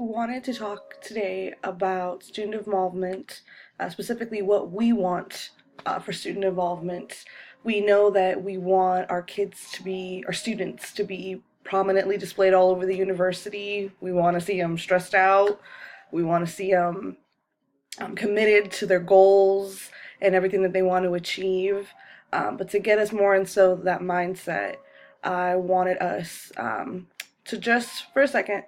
wanted to talk today about student involvement, specifically what we want for student involvement. We know that we want our students to be prominently displayed all over the university. We want to see them stressed out. We want to see them committed to their goals and everything that they want to achieve. But to get us more into that mindset, I wanted us to just for a second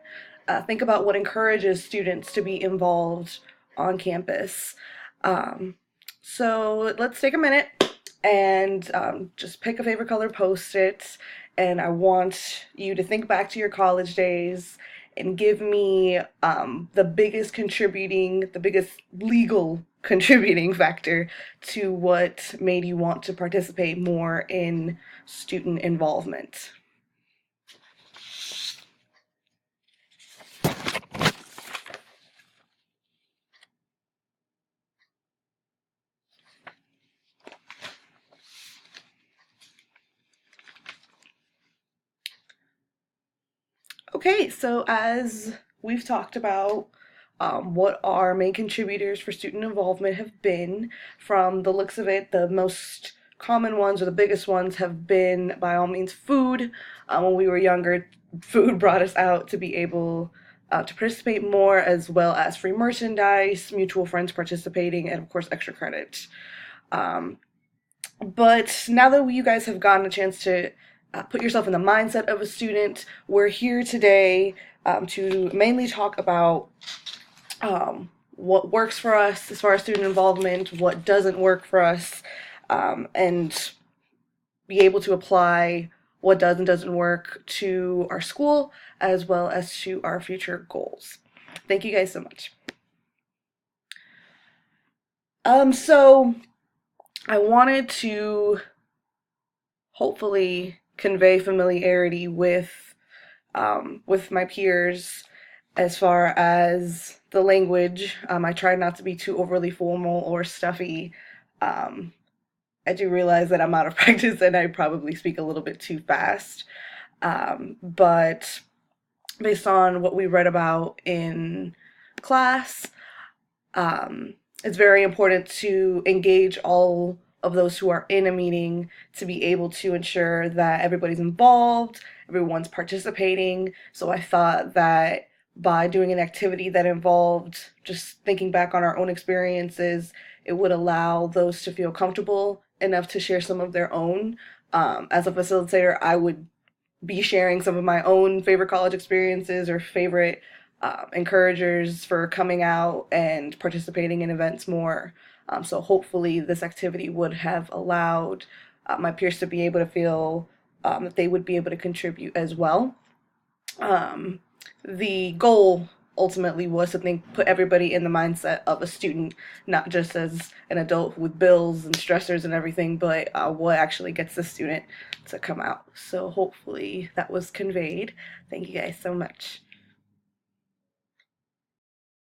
think about what encourages students to be involved on campus. Um, so let's take a minute and just pick a favorite color, post it, and I want you to think back to your college days and give me the biggest legal contributing factor to what made you want to participate more in student involvement. Okay, so as we've talked about, what our main contributors for student involvement have been, from the looks of it, the most common ones or the biggest ones have been, by all means, food. When we were younger, food brought us out to be able to participate more, as well as free merchandise, mutual friends participating, and of course, extra credit. Um, but now that you guys have gotten a chance to put yourself in the mindset of a student, we're here today to mainly talk about what works for us as far as student involvement, what doesn't work for us, and be able to apply what does and doesn't work to our school as well as to our future goals. Thank you guys so much. So I wanted to hopefully convey familiarity with my peers as far as the language. I try not to be too overly formal or stuffy. Um, I do realize that I'm out of practice and I probably speak a little bit too fast. But based on what we read about in class, it's very important to engage all of those who are in a meeting to be able to ensure that everybody's involved, everyone's participating. So I thought that by doing an activity that involved just thinking back on our own experiences, it would allow those to feel comfortable enough to share some of their own. As a facilitator, I would be sharing some of my own favorite college experiences or favorite encouragers for coming out and participating in events more. So hopefully this activity would have allowed my peers to be able to feel that they would be able to contribute as well. Um, the goal ultimately was to put everybody in the mindset of a student, not just as an adult with bills and stressors and everything, but what actually gets the student to come out. So hopefully that was conveyed. Thank you guys so much.